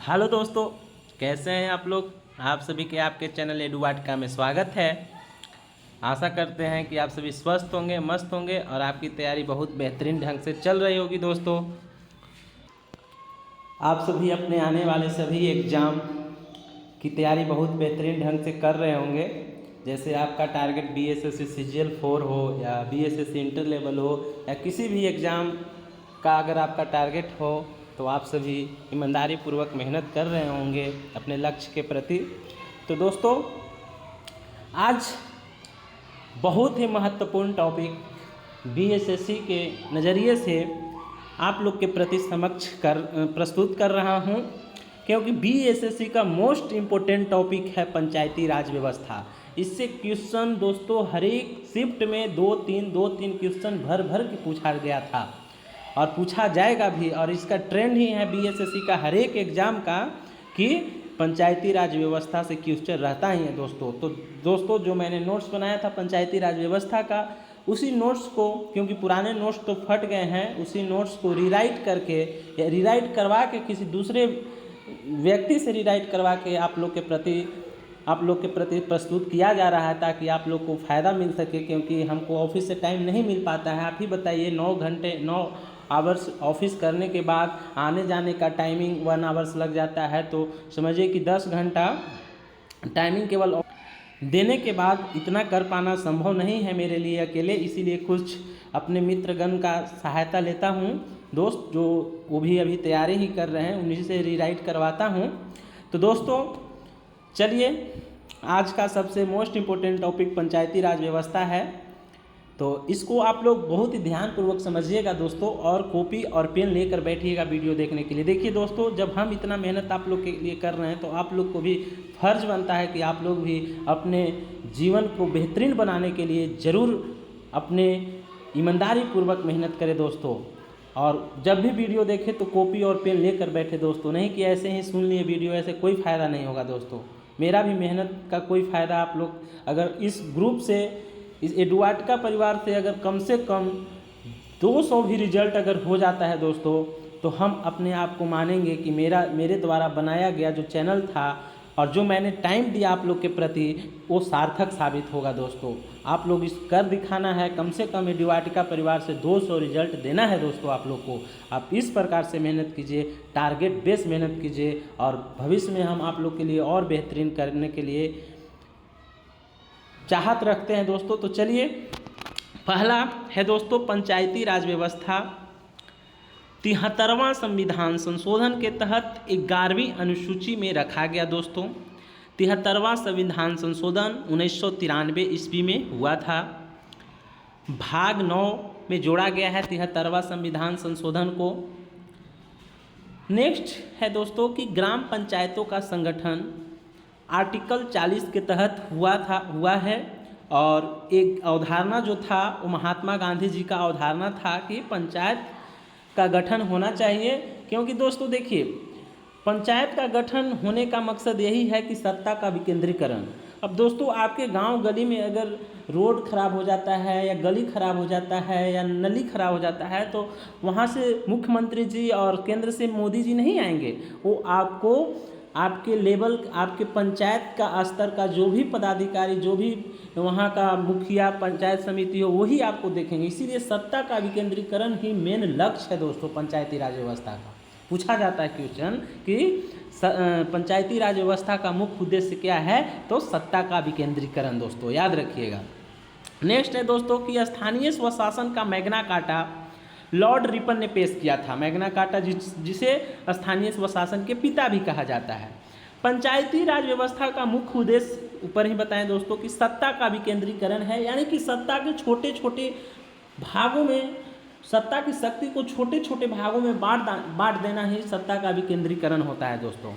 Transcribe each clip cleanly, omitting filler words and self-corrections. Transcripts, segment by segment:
Hello दोस्तों, कैसे हैं आप लोग। आप सभी के आपके चैनल एडुवाटका में स्वागत है। आशा करते हैं कि आप सभी स्वस्थ होंगे, मस्त होंगे और आपकी तैयारी बहुत बेहतरीन ढंग से चल रही होगी। दोस्तों, आप सभी अपने आने वाले सभी एग्ज़ाम की तैयारी बहुत बेहतरीन ढंग से कर रहे होंगे। जैसे आपका टारगेट बीएसएससी सीजीएल 4 हो या बीएसएससी इंटर लेवल हो या किसी भी एग्ज़ाम का अगर आपका टारगेट हो तो आप सभी ईमानदारी पूर्वक मेहनत कर रहे होंगे अपने लक्ष्य के प्रति। तो दोस्तों, आज बहुत ही महत्वपूर्ण टॉपिक बीएसएससी के नज़रिए से आप लोग के प्रति प्रस्तुत कर रहा हूं, क्योंकि बीएसएससी का मोस्ट इम्पोर्टेंट टॉपिक है पंचायती राज व्यवस्था। इससे क्वेश्चन दोस्तों हर एक शिफ्ट में दो तीन क्वेश्चन भर भर के पूछा गया था और पूछा जाएगा भी, और इसका ट्रेंड ही है बीएसएससी का हर एक एग्ज़ाम का कि पंचायती राज व्यवस्था से क्वेश्चन रहता ही है दोस्तों। तो दोस्तों, जो मैंने नोट्स बनाया था पंचायती राज व्यवस्था का, उसी नोट्स को, क्योंकि पुराने नोट्स तो फट गए हैं, उसी नोट्स को रीराइट करके या रीराइट करवा के किसी दूसरे व्यक्ति से रीराइट करवा के आप लोग के प्रति प्रस्तुत किया जा रहा है, ताकि आप लोग को फ़ायदा मिल सके। क्योंकि हमको ऑफिस से टाइम नहीं मिल पाता है। आप ही बताइए, 9 आवर्स ऑफिस करने के बाद आने जाने का टाइमिंग 1 आवर्स लग जाता है, तो समझिए कि 10 घंटा टाइमिंग केवल देने के बाद इतना कर पाना संभव नहीं है मेरे लिए अकेले। इसीलिए कुछ अपने मित्रगण का सहायता लेता हूँ, दोस्त जो वो भी अभी तैयारी ही कर रहे हैं, उन्हीं से रीराइट करवाता हूँ। तो दोस्तों चलिए, आज का सबसे मोस्ट इम्पोर्टेंट टॉपिक पंचायती राज व्यवस्था है, तो इसको आप लोग बहुत ही ध्यानपूर्वक समझिएगा दोस्तों, और कॉपी और पेन लेकर बैठिएगा वीडियो देखने के लिए। देखिए दोस्तों, जब हम इतना मेहनत आप लोग के लिए कर रहे हैं तो आप लोग को भी फर्ज बनता है कि आप लोग भी अपने जीवन को बेहतरीन बनाने के लिए ज़रूर अपने ईमानदारी पूर्वक मेहनत करें दोस्तों। और जब भी वीडियो देखें तो कॉपी और पेन लेकर बैठे दोस्तों, नहीं कि ऐसे ही सुन लिए वीडियो, ऐसे कोई फ़ायदा नहीं होगा दोस्तों। मेरा भी मेहनत का कोई फ़ायदा आप लोग अगर इस ग्रुप से, इस एडुवाटका परिवार से अगर कम से कम 200 भी रिजल्ट अगर हो जाता है दोस्तों, तो हम अपने आप को मानेंगे कि मेरे द्वारा बनाया गया जो चैनल था और जो मैंने टाइम दिया आप लोग के प्रति, वो सार्थक साबित होगा दोस्तों। आप लोग इस कर दिखाना है, कम से कम एडुवाटका परिवार से 200 रिजल्ट देना है दोस्तों आप लोग को। आप इस प्रकार से मेहनत कीजिए, टारगेट बेस मेहनत कीजिए, और भविष्य में हम आप लोग के लिए और बेहतरीन करने के लिए चाहत रखते हैं दोस्तों। तो चलिए, पहला है दोस्तों पंचायती राज व्यवस्था। 73वां संविधान संशोधन के तहत 11वीं अनुसूची में रखा गया दोस्तों। 73वां संविधान संशोधन 1993 ईस्वी में हुआ था। भाग 9 में जोड़ा गया है 73वां संविधान संशोधन को। नेक्स्ट है दोस्तों कि ग्राम पंचायतों का संगठन आर्टिकल 40 के तहत हुआ है, और एक अवधारणा जो था वो महात्मा गांधी जी का अवधारणा था कि पंचायत का गठन होना चाहिए। क्योंकि दोस्तों देखिए, पंचायत का गठन होने का मकसद यही है कि सत्ता का विकेंद्रीकरण। अब दोस्तों, आपके गांव गली में अगर रोड खराब हो जाता है या गली खराब हो जाता है या नली खराब हो जाता है, तो वहाँ से मुख्यमंत्री जी और केंद्र से मोदी जी नहीं आएंगे। वो आपको आपके लेवल, आपके पंचायत का स्तर का जो भी पदाधिकारी, जो भी वहाँ का मुखिया, पंचायत समिति हो, वही आपको देखेंगे। इसीलिए सत्ता का विकेंद्रीकरण ही मेन लक्ष्य है दोस्तों पंचायती राज व्यवस्था का। पूछा जाता है क्वेश्चन कि पंचायती राज व्यवस्था का मुख्य उद्देश्य क्या है, तो सत्ता का विकेंद्रीकरण दोस्तों, याद रखिएगा। नेक्स्ट है दोस्तों कि स्थानीय स्वशासन का मैग्ना कार्टा लॉर्ड रिपन ने पेश किया था। मैग्ना कार्टा जिसे स्थानीय स्वशासन के पिता भी कहा जाता है। पंचायती राज व्यवस्था का मुख्य उद्देश्य ऊपर ही बताएं दोस्तों कि सत्ता का विकेंद्रीकरण है, यानी कि सत्ता के छोटे छोटे भागों में, सत्ता की शक्ति को छोटे छोटे भागों में बांट देना ही सत्ता का विकेंद्रीकरण होता है दोस्तों।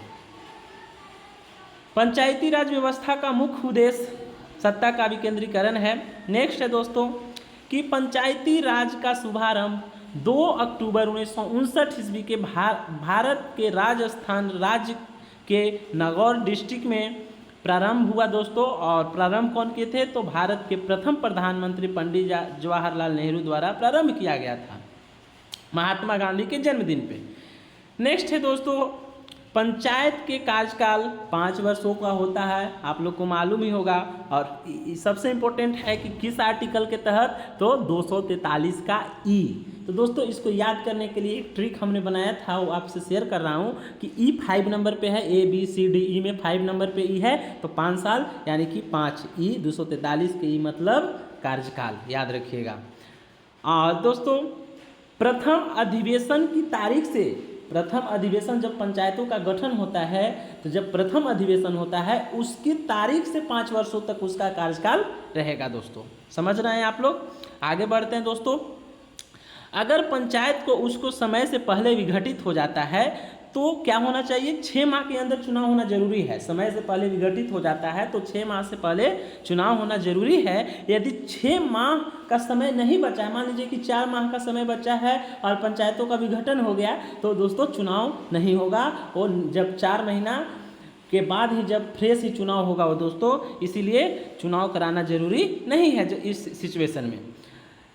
पंचायती राज व्यवस्था का मुख्य उद्देश्य सत्ता का विकेंद्रीकरण है। नेक्स्ट है दोस्तों कि पंचायती राज का शुभारंभ 2 अक्टूबर 1959 ईस्वी के भारत के राजस्थान राज्य के नागौर डिस्ट्रिक्ट में प्रारंभ हुआ दोस्तों। और प्रारंभ कौन किए थे, तो भारत के प्रथम प्रधानमंत्री पंडित जवाहरलाल नेहरू द्वारा प्रारंभ किया गया था, महात्मा गांधी के जन्मदिन पे। नेक्स्ट है दोस्तों पंचायत के कार्यकाल 5 वर्षों का होता है, आप लोग को मालूम ही होगा। और सबसे इम्पोर्टेंट है कि किस आर्टिकल के तहत, तो 243 का ई। तो दोस्तों इसको याद करने के लिए एक ट्रिक हमने बनाया था, वो आपसे शेयर कर रहा हूँ कि ई 5 नंबर पे है, ए बी सी डी, ई में 5 नंबर पे ई है, तो 5 साल यानी कि 5 ई 243 के ई मतलब कार्यकाल, याद रखिएगा। और दोस्तों प्रथम अधिवेशन की तारीख से, प्रथम अधिवेशन जब पंचायतों का गठन होता है, तो जब प्रथम अधिवेशन होता है उसकी तारीख से 5 वर्षों तक उसका कार्यकाल रहेगा। दोस्तों समझ रहे हैं आप लोग। आगे बढ़ते हैं दोस्तों। अगर पंचायत को उसको समय से पहले विघटित हो जाता है तो क्या होना चाहिए, 6 माह के अंदर चुनाव होना जरूरी है। समय से पहले विघटित हो जाता है तो 6 माह से पहले चुनाव होना जरूरी है। यदि 6 माह का समय नहीं बचा है, मान लीजिए कि 4 माह का समय बचा है और पंचायतों का विघटन हो गया, तो दोस्तों चुनाव नहीं होगा। और जब 4 महीना के बाद ही जब फ्रेश ही चुनाव होगा वो दोस्तों, इसीलिए चुनाव कराना जरूरी नहीं है इस सिचुएशन में।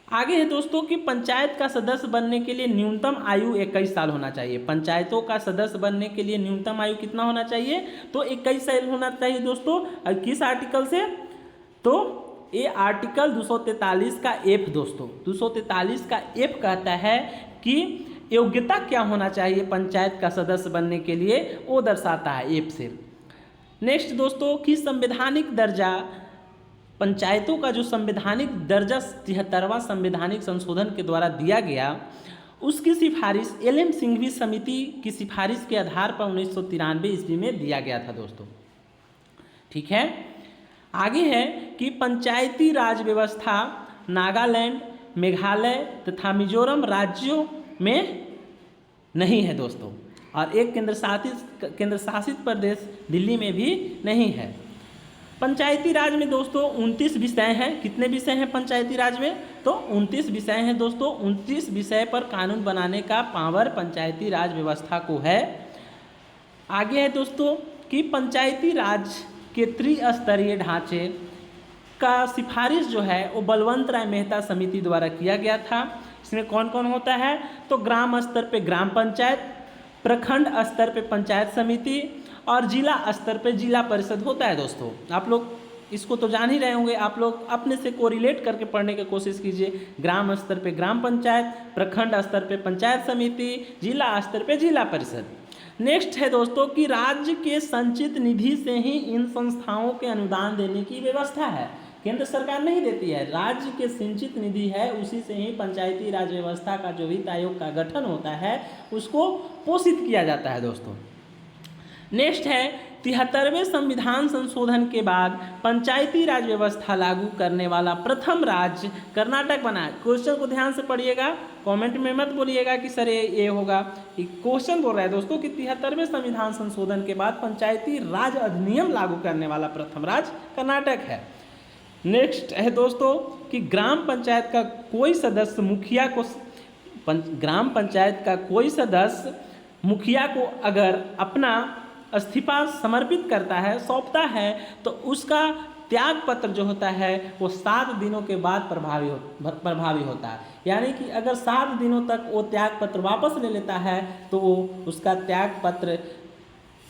आगे है दोस्तों कि पंचायत का सदस्य बनने के लिए न्यूनतम आयु 21 साल होना चाहिए। पंचायतों का सदस्य बनने के लिए न्यूनतम आयु कितना होना चाहिए, तो 21 साल होना चाहिए दोस्तों। और किस आर्टिकल से, तो ये आर्टिकल 243 का एफ दोस्तों, 243 का एफ कहता है कि योग्यता क्या होना चाहिए पंचायत का सदस्य बनने के लिए, वो दर्शाता है एफ से। नेक्स्ट दोस्तों कि संवैधानिक दर्जा, पंचायतों का जो संवैधानिक दर्जा 73वां संवैधानिक संशोधन के द्वारा दिया गया, उसकी सिफारिश एल.एम. सिंघवी समिति की सिफारिश के आधार पर 1993 ईस्वी में दिया गया था दोस्तों। ठीक है। आगे है कि पंचायती राज व्यवस्था नागालैंड, मेघालय तथा मिजोरम राज्यों में नहीं है दोस्तों, और एक केंद्र शासित प्रदेश दिल्ली में भी नहीं है। पंचायती राज में दोस्तों 29 विषय हैं। कितने विषय हैं पंचायती राज में, तो 29 विषय हैं दोस्तों। 29 विषय पर कानून बनाने का पावर पंचायती राज व्यवस्था को है। आगे है दोस्तों कि पंचायती राज के त्रिस्तरीय ढांचे का सिफारिश जो है वो बलवंत राय मेहता समिति द्वारा किया गया था। इसमें कौन कौन होता है, तो ग्राम स्तर पे ग्राम पंचायत, प्रखंड स्तर पे पंचायत समिति और जिला स्तर पे जिला परिषद होता है दोस्तों। आप लोग इसको तो जान ही रहे होंगे, आप लोग अपने से कोरिलेट करके पढ़ने की कोशिश कीजिए। ग्राम स्तर पे ग्राम पंचायत, प्रखंड स्तर पे पंचायत समिति, जिला स्तर पे जिला परिषद। नेक्स्ट है दोस्तों कि राज्य के संचित निधि से ही इन संस्थाओं के अनुदान देने की व्यवस्था है। केंद्र सरकार नहीं देती है, राज्य के संचित निधि है, उसी से ही पंचायती राज व्यवस्था का जो वित्त आयोग का गठन होता है उसको पोषित किया जाता है दोस्तों। नेक्स्ट है 73वें संविधान संशोधन के बाद पंचायती राज व्यवस्था लागू करने वाला प्रथम राज्य कर्नाटक बना। क्वेश्चन को ध्यान से पढ़िएगा, कमेंट में मत बोलिएगा कि सर ये होगा। क्वेश्चन बोल रहा है दोस्तों कि 73वें संविधान संशोधन के बाद पंचायती राज अधिनियम लागू करने वाला प्रथम राज्य कर्नाटक है। नेक्स्ट है दोस्तों कि ग्राम पंचायत का कोई सदस्य मुखिया को, ग्राम पंचायत का कोई सदस्य मुखिया को अगर अपना इस्तीफा समर्पित करता है, सौंपता है, तो उसका त्याग पत्र जो होता है वो 7 दिनों के बाद प्रभावी होता है। यानी कि अगर 7 दिनों तक वो त्याग पत्र वापस ले लेता है तो उसका त्याग पत्र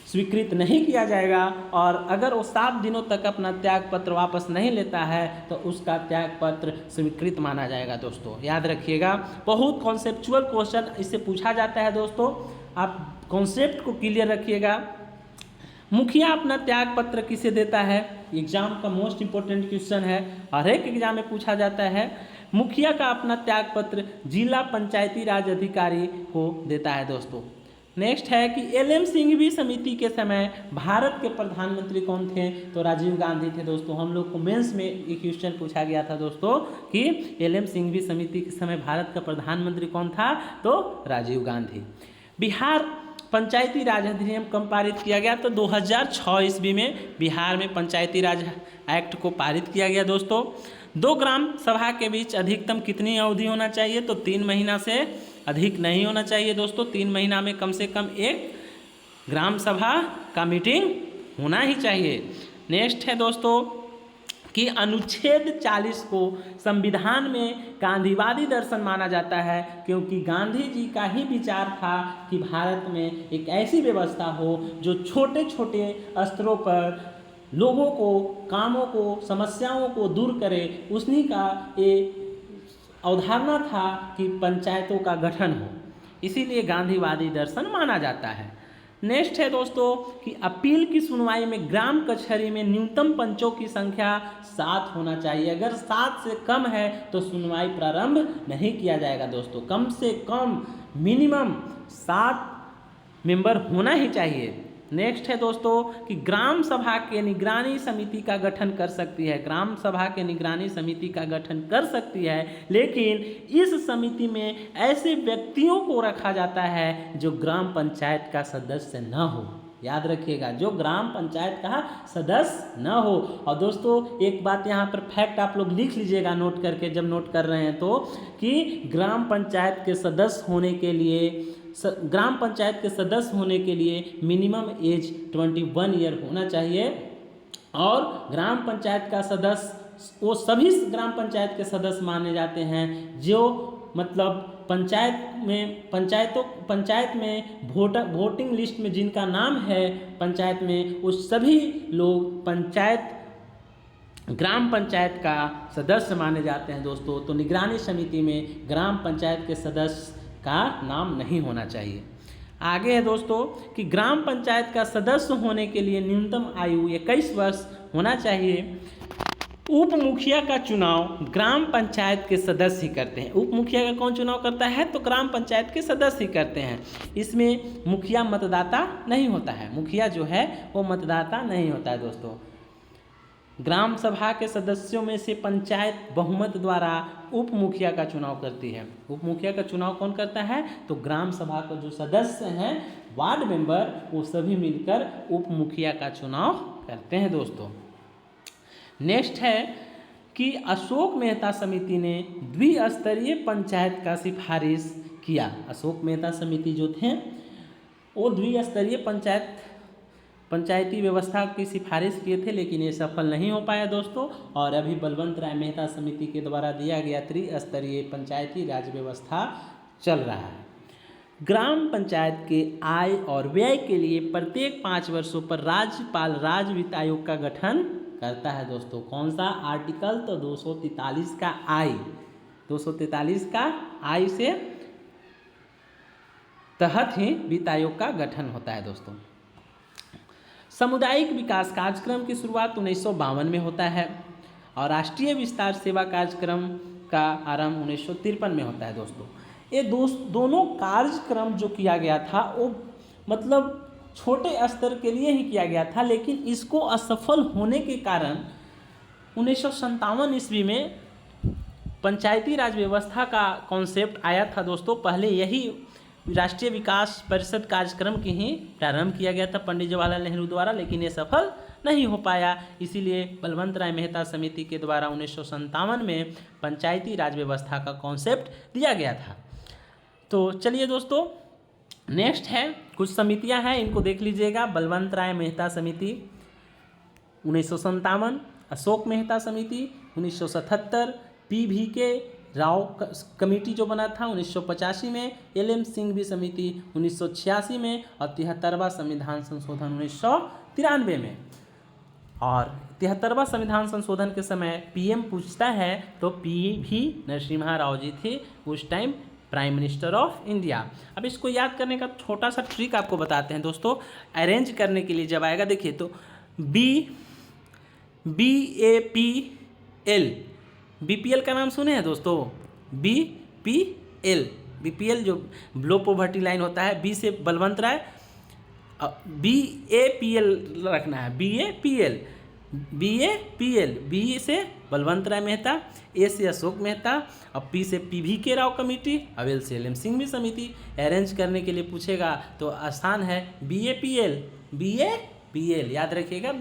स्वीकृत नहीं किया जाएगा, और अगर वो 7 दिनों तक अपना त्याग पत्र वापस नहीं लेता है तो उसका त्याग पत्र स्वीकृत माना जाएगा दोस्तों। याद रखिएगा, बहुत कॉन्सेप्चुअल क्वेश्चन इससे पूछा जाता है दोस्तों, आप कॉन्सेप्ट को क्लियर रखिएगा। मुखिया अपना त्याग पत्र किसे देता है, एग्जाम का मोस्ट इंपॉर्टेंट क्वेश्चन है, हर एक एग्जाम में पूछा जाता है। मुखिया का अपना त्याग पत्र जिला पंचायती राज अधिकारी को देता है दोस्तों। नेक्स्ट है कि एल.एम. सिंघवी समिति के समय भारत के प्रधानमंत्री कौन थे, तो राजीव गांधी थे दोस्तों। हम लोग को मेंस में एक क्वेश्चन पूछा गया था दोस्तों कि एल.एम. सिंघवी समिति के समय भारत का प्रधानमंत्री कौन था, तो राजीव गांधी। बिहार पंचायती राज अधिनियम कब पारित किया गया, तो 2006 ईस्वी में बिहार में पंचायती राज एक्ट को पारित किया गया दोस्तों। 2 ग्राम सभा के बीच अधिकतम कितनी अवधि होना चाहिए, तो 3 महीना से अधिक नहीं होना चाहिए दोस्तों। 3 महीना में कम से कम 1 ग्राम सभा का मीटिंग होना ही चाहिए। नेक्स्ट है दोस्तों कि अनुच्छेद 40 को संविधान में गांधीवादी दर्शन माना जाता है, क्योंकि गांधी जी का ही विचार था कि भारत में एक ऐसी व्यवस्था हो जो छोटे छोटे स्तरों पर लोगों को, कामों को, समस्याओं को दूर करे। उसी का ये अवधारणा था कि पंचायतों का गठन हो, इसीलिए गांधीवादी दर्शन माना जाता है। नेक्स्ट है दोस्तों कि अपील की सुनवाई में ग्राम कचहरी में न्यूनतम पंचों की संख्या 7 होना चाहिए। अगर 7 से कम है तो सुनवाई प्रारंभ नहीं किया जाएगा दोस्तों। कम से कम मिनिमम 7 मेंबर होना ही चाहिए। नेक्स्ट है दोस्तों कि ग्राम सभा के निगरानी समिति का गठन कर सकती है। ग्राम सभा के निगरानी समिति का गठन कर सकती है, लेकिन इस समिति में ऐसे व्यक्तियों को रखा जाता है जो ग्राम पंचायत का सदस्य न हो। याद रखिएगा, जो ग्राम पंचायत का सदस्य न हो। और दोस्तों एक बात यहाँ पर फैक्ट आप लोग लिख लीजिएगा नोट करके, जब नोट कर रहे हैं तो, कि ग्राम पंचायत के सदस्य होने के लिए मिनिमम एज 21 ईयर होना चाहिए। और ग्राम पंचायत का सदस्य वो सभी ग्राम पंचायत के सदस्य माने जाते हैं जो मतलब पंचायत में वोटिंग लिस्ट में जिनका नाम है पंचायत में, वो सभी लोग ग्राम पंचायत का सदस्य माने जाते हैं दोस्तों। तो निगरानी समिति में ग्राम पंचायत के सदस्य का नाम नहीं होना चाहिए। आगे है दोस्तों कि ग्राम पंचायत का सदस्य होने के लिए न्यूनतम आयु 21 वर्ष होना चाहिए। उप मुखिया का चुनाव ग्राम पंचायत के सदस्य ही करते हैं। उप मुखिया का कौन चुनाव करता है? तो ग्राम पंचायत के सदस्य ही करते हैं। इसमें मुखिया मतदाता नहीं होता है। मुखिया जो है वो मतदाता नहीं होता है दोस्तों। ग्राम सभा के सदस्यों में से पंचायत बहुमत द्वारा उप मुखिया का चुनाव करती है। उप मुखिया का चुनाव कौन करता है? तो ग्राम सभा के जो सदस्य हैं, वार्ड मेंबर, वो सभी मिलकर उप मुखिया का चुनाव करते हैं दोस्तों। नेक्स्ट है कि अशोक मेहता समिति ने द्विस्तरीय पंचायत का सिफारिश किया। अशोक मेहता समिति जो थे वो द्विस्तरीय पंचायती व्यवस्था की सिफारिश किए थे, लेकिन ये सफल नहीं हो पाया दोस्तों। और अभी बलवंत राय मेहता समिति के द्वारा दिया गया त्रिस्तरीय पंचायती राज व्यवस्था चल रहा है। ग्राम पंचायत के आय और व्यय के लिए प्रत्येक 5 वर्षों पर राज्यपाल राज्य वित्त आयोग का गठन करता है दोस्तों। कौन सा आर्टिकल? तो 243 का आय। 243 का आय से तहत ही वित्त आयोग का गठन होता है दोस्तों। सामुदायिक विकास कार्यक्रम की शुरुआत 1952 में होता है और राष्ट्रीय विस्तार सेवा कार्यक्रम का आरंभ 1953 में होता है दोस्तों। ये दोनों कार्यक्रम जो किया गया था वो मतलब छोटे स्तर के लिए ही किया गया था, लेकिन इसको असफल होने के कारण 1957 ईस्वी में पंचायती राज व्यवस्था का कॉन्सेप्ट आया था दोस्तों। पहले यही राष्ट्रीय विकास परिषद कार्यक्रम की ही प्रारंभ किया गया था पंडित जवाहरलाल नेहरू द्वारा, लेकिन ये सफल नहीं हो पाया। इसीलिए बलवंत राय मेहता समिति के द्वारा 1957 में पंचायती राज व्यवस्था का कॉन्सेप्ट दिया गया था। तो चलिए दोस्तों, नेक्स्ट है कुछ समितियां हैं, इनको देख लीजिएगा। बलवंत राय मेहता समिति 1957, अशोक मेहता समिति 1977, PVK राव कमेटी जो बना था 1985 में, LM सिंघवी समिति 1986 में और 73वां संविधान संशोधन 1993 में। और 73वां संविधान संशोधन के समय PM पूछता है तो PV नरसिम्हा राव जी थे उस time prime minister of India. अब इसको याद करने का छोटा सा ट्रिक आपको बताते हैं दोस्तों। अरेंज करने के लिए जब आएगा देखिए तो BPL का नाम सुने हैं दोस्तों? BPL जो लो पॉवर्टी लाइन होता है, B से बलवंत राय, BAPL रखना है, BAPL, B से बलवंत राय मेहता, A से अशोक मेहता और P से PVK राव कमेटी और L से LM सिंघवी समिति। अरेंज करने के लिए पूछेगा तो आसान है, BAPL याद रखिएगा,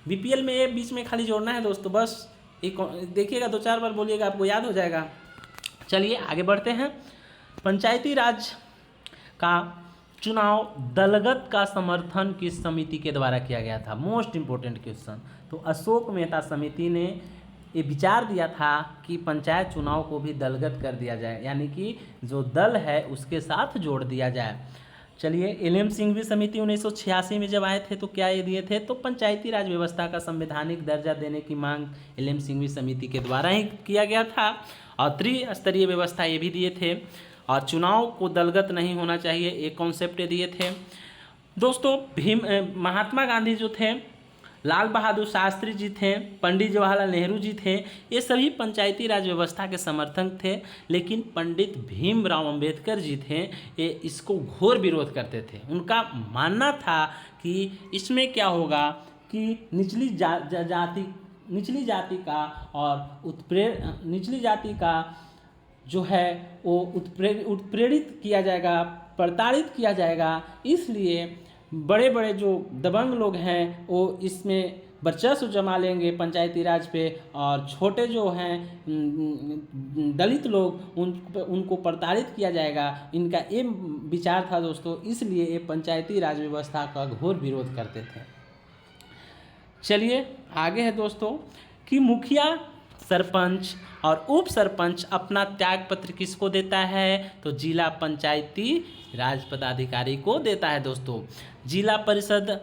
BPL में A बीच में खाली जोड़ना है दोस्तों, बस एक देखिएगा 2-4 बार बोलिएगा, आपको याद हो जाएगा। चलिए आगे बढ़ते हैं। पंचायती राज का चुनाव दलगत का समर्थन किस समिति के द्वारा किया गया था? Most important question. तो अशोक मेहता समिति ने ये विचार दिया था कि पंचायत चुनाव को भी दलगत कर दिया जाए, यानी कि जो दल है उसके साथ जोड़ दिया जाए। चलिए, एल.एम. सिंघवी समिति 1986 में जब आए थे तो क्या ये दिए थे? तो पंचायती राज व्यवस्था का संवैधानिक दर्जा देने की मांग एल.एम. सिंघवी समिति के द्वारा ही किया गया था, और त्रिस्तरीय व्यवस्था ये भी दिए थे, और चुनाव को दलगत नहीं होना चाहिए, एक कॉन्सेप्ट दिए थे। दोस्तों, महात्मा गांधी जो थे, लाल बहादुर शास्त्री जी थे, पंडित जवाहरलाल नेहरू जी थे, ये सभी पंचायती राज व्यवस्था के समर्थक थे, लेकिन पंडित भीमराव अंबेडकर जी थे, ये इसको घोर विरोध करते थे। उनका मानना था कि इसमें क्या होगा कि निचली जाति का और निचली जाति का जो है वो उत्प्रेरित किया जाएगा, प्रताड़ित किया जाएगा, इसलिए बड़े बड़े जो दबंग लोग हैं वो इसमें वर्चस्व जमा लेंगे पंचायती राज पे, और छोटे जो हैं दलित लोग उनको प्रताड़ित किया जाएगा। इनका ये विचार था दोस्तों, इसलिए ये पंचायती राज व्यवस्था का घोर विरोध करते थे। चलिए आगे है दोस्तों कि मुखिया, सरपंच और उप सरपंच अपना त्याग पत्र किसको देता है? तो जिला पंचायती राज पदाधिकारी को देता है दोस्तों। जिला परिषद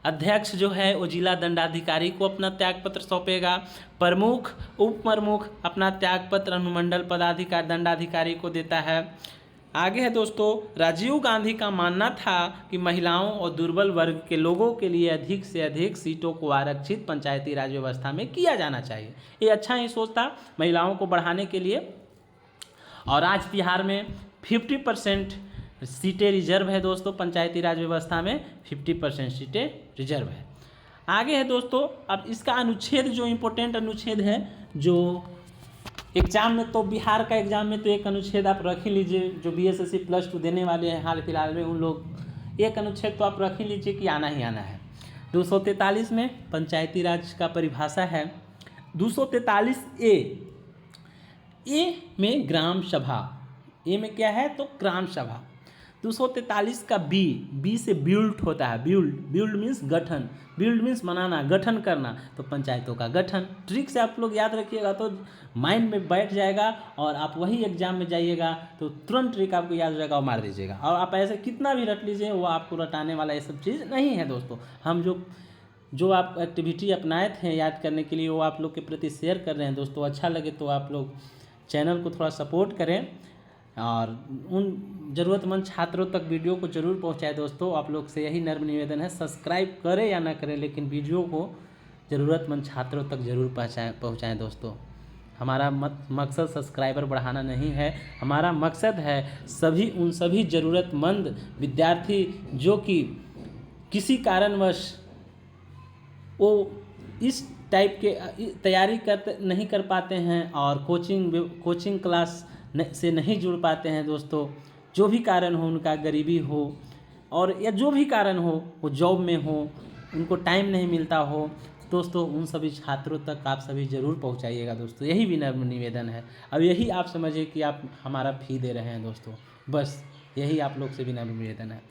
अध्यक्ष जो है वो जिला दंडाधिकारी को अपना त्याग पत्र सौंपेगा। प्रमुख, उप प्रमुख अपना त्याग पत्र अनुमंडल पदाधिकारी दंडाधिकारी को देता है। आगे है दोस्तों, राजीव गांधी का मानना था कि महिलाओं और दुर्बल वर्ग के लोगों के लिए अधिक से अधिक सीटों को आरक्षित पंचायती राज व्यवस्था में किया जाना चाहिए। ये अच्छा ही सोच था महिलाओं को बढ़ाने के लिए। और आज बिहार में 50% सीटें रिजर्व है दोस्तों, पंचायती राज व्यवस्था में 50% सीटें रिजर्व है। आगे है दोस्तों, अब इसका अनुच्छेद जो इम्पोर्टेंट अनुच्छेद है, जो एग्जाम में, तो बिहार का एग्जाम में तो एक अनुच्छेद आप रख ही लीजिए, जो बीएसएससी +2 देने वाले हैं हाल फिलहाल में, उन लोग एक अनुच्छेद तो आप रख ही लीजिए कि आना ही आना है। 243 में पंचायती राज का परिभाषा है। 243 ए में ग्राम सभा, ए में क्या है? तो ग्राम सभा। 243 का बी से बिल्ड होता है। बिल्ड मीन्स गठन, बिल्ड मीन्स बनाना, गठन करना, तो पंचायतों का गठन। ट्रिक से आप लोग याद रखिएगा तो माइंड में बैठ जाएगा, और आप वही एग्जाम में जाइएगा तो तुरंत ट्रिक आपको याद हो जाएगा और मार दीजिएगा। और आप ऐसे कितना भी रट लीजिए, वो आपको रटाने वाला ये सब चीज़ नहीं है दोस्तों। हम जो आप एक्टिविटी अपनाए थे याद करने के लिए, वो आप लोग के प्रति शेयर कर रहे हैं दोस्तों। अच्छा लगे तो आप लोग चैनल को थोड़ा सपोर्ट करें, और उन ज़रूरतमंद छात्रों तक वीडियो को ज़रूर पहुंचाएं दोस्तों। आप लोग से यही नम्र निवेदन है, सब्सक्राइब करें या ना करें, लेकिन वीडियो को ज़रूरतमंद छात्रों तक ज़रूर पहुंचाएं दोस्तों। हमारा मकसद सब्सक्राइबर बढ़ाना नहीं है, हमारा मकसद है उन सभी ज़रूरतमंद विद्यार्थी जो कि किसी कारणवश वो इस टाइप के तैयारी नहीं कर पाते हैं, और कोचिंग क्लास से नहीं जुड़ पाते हैं दोस्तों। जो भी कारण हो, उनका गरीबी हो और या जो भी कारण हो, वो जॉब में हो, उनको टाइम नहीं मिलता हो दोस्तों, उन सभी छात्रों तक आप सभी ज़रूर पहुंचाइएगा दोस्तों। यही विनम्र निवेदन है। अब यही आप समझिए कि आप हमारा फी दे रहे हैं दोस्तों, बस यही आप लोग से विनम्र निवेदन है।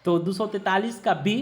तो 243 का बी,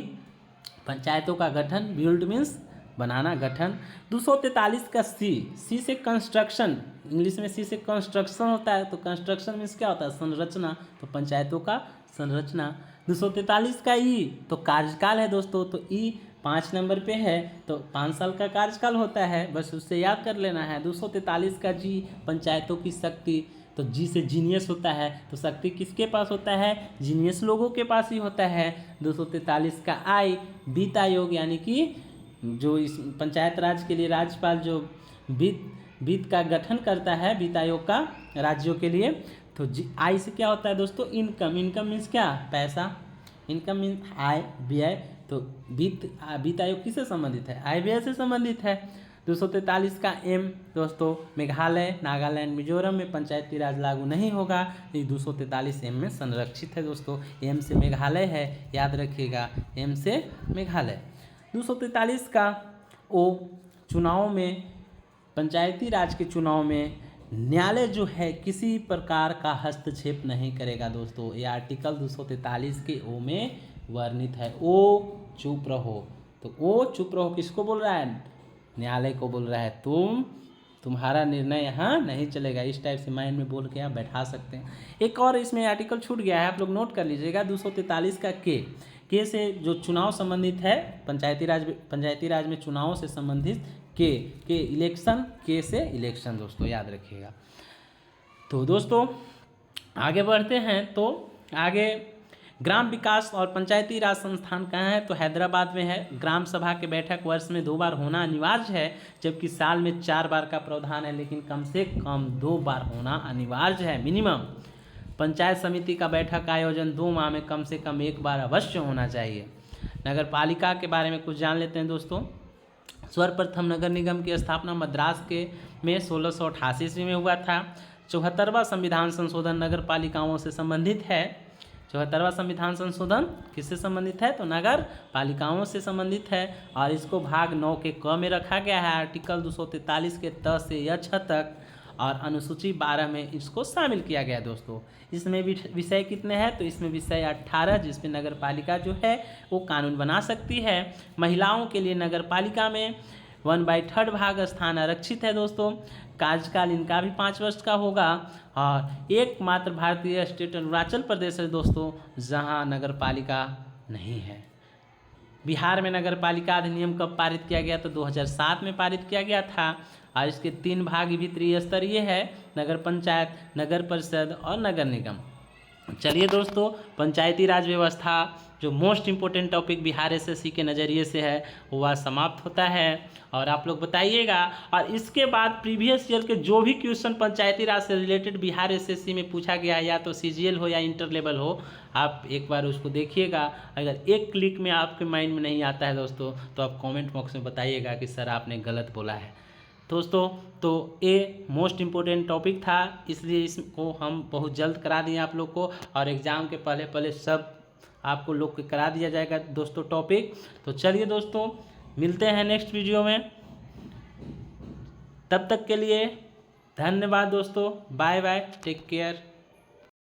पंचायतों का गठन, बिल्ड मीन्स बनाना, गठन। 243 का सी से कंस्ट्रक्शन, इंग्लिश में सी से कंस्ट्रक्शन होता है, तो कंस्ट्रक्शन मीन्स क्या होता है? संरचना, तो पंचायतों का संरचना। 243 का ई, तो कार्यकाल है दोस्तों, तो ई 5 नंबर पे है, तो 5 साल का कार्यकाल होता है, बस उससे याद कर लेना है। 243 का जी, पंचायतों की शक्ति, तो जी से जीनियस होता है, तो शक्ति किसके पास होता है? जीनियस लोगों के पास ही होता है। 243 का आई, वित्त आयोग, यानी कि जो इस पंचायत राज के लिए राज्यपाल जो वित्त का गठन करता है, वित्त आयोग का राज्यों के लिए, तो आई से क्या होता है दोस्तों? इनकम मीन्स क्या? पैसा। इनकम मीन्स आय, व्यय, तो वित्त आयोग किससे संबंधित है? आय व्यय से संबंधित है। 243 का एम दोस्तों, मेघालय, नागालैंड, मिजोरम में पंचायती राज लागू नहीं होगा, ये 243 एम में संरक्षित है दोस्तों। एम से मेघालय है, याद रखिएगा, एम से मेघालय। 243 का ओ, चुनाव में, पंचायती राज के चुनाव में न्यायालय जो है किसी प्रकार का हस्तक्षेप नहीं करेगा दोस्तों। ये आर्टिकल 243 के ओ में वर्णित है। ओ चुप रहो, तो ओ चुप रहो किसको बोल रहा है? न्यायालय को बोल रहा है। तुम्हारा निर्णय यहाँ नहीं चलेगा। इस टाइप से माइंड में बोल के आप बैठा सकते हैं। एक और इसमें आर्टिकल छूट गया है, आप लोग नोट कर लीजिएगा। 243 का के से जो चुनाव संबंधित है, पंचायती राज में चुनावों से संबंधित के इलेक्शन, के से इलेक्शन दोस्तों याद रखिएगा। तो दोस्तों आगे बढ़ते हैं। तो आगे ग्राम विकास और पंचायती राज संस्थान कहाँ है? तो हैदराबाद में है। ग्राम सभा के बैठक वर्ष में 2 बार होना अनिवार्य है, जबकि साल में 4 बार का प्रावधान है, लेकिन कम से कम 2 बार होना अनिवार्य है मिनिमम। पंचायत समिति का बैठक आयोजन 2 माह में कम से कम 1 बार अवश्य होना चाहिए। नगर पालिका के बारे में कुछ जान लेते हैं दोस्तों। सर्वप्रथम नगर निगम की स्थापना मद्रास के में 1688 ईस्वी में हुआ था। 74वां संविधान संशोधन नगर पालिकाओं से संबंधित है। 74वां संविधान संशोधन किससे संबंधित है? तो नगर पालिकाओं से संबंधित है, और इसको भाग 9 के क में रखा गया है। आर्टिकल 243 के त से य छ तक और अनुसूची 12 में इसको शामिल किया गया दोस्तों। इसमें भी विषय कितने हैं? तो इसमें विषय 18, जिसमें नगर पालिका जो है वो कानून बना सकती है। महिलाओं के लिए नगर पालिका में 1/3 भाग स्थान आरक्षित है दोस्तों। कार्यकाल इनका भी 5 वर्ष का होगा, और एकमात्र भारतीय स्टेट अरुणाचल प्रदेश है दोस्तों जहां नगर पालिका नहीं है। बिहार में नगर पालिका अधिनियम कब पारित किया गया? तो 2007 में पारित किया गया था, और इसके 3 भाग भी त्रिस्तरीय है: नगर पंचायत, नगर परिषद और नगर निगम। चलिए दोस्तों, पंचायती राज व्यवस्था जो most important topic Bihar SSC के नज़रिए से है वह समाप्त होता है, और आप लोग बताइएगा। और इसके बाद प्रीवियस ईयर के जो भी क्वेश्चन पंचायती राज से रिलेटेड बिहार एसएससी में पूछा गया है, या तो सीजीएल हो या इंटर लेवल हो, आप एक बार उसको देखिएगा। अगर एक क्लिक में आपके माइंड में नहीं आता है दोस्तों, तो आप कमेंट बॉक्स में बताइएगा कि सर आपने गलत बोला है दोस्तों। तो ये मोस्ट इम्पोर्टेंट टॉपिक था, इसलिए इसको हम बहुत जल्द करा दिए आप लोग को, और एग्ज़ाम के पहले सब आपको लोग को करा दिया जाएगा दोस्तों टॉपिक। तो चलिए दोस्तों, मिलते हैं नेक्स्ट वीडियो में। तब तक के लिए धन्यवाद दोस्तों। Bye bye, take care.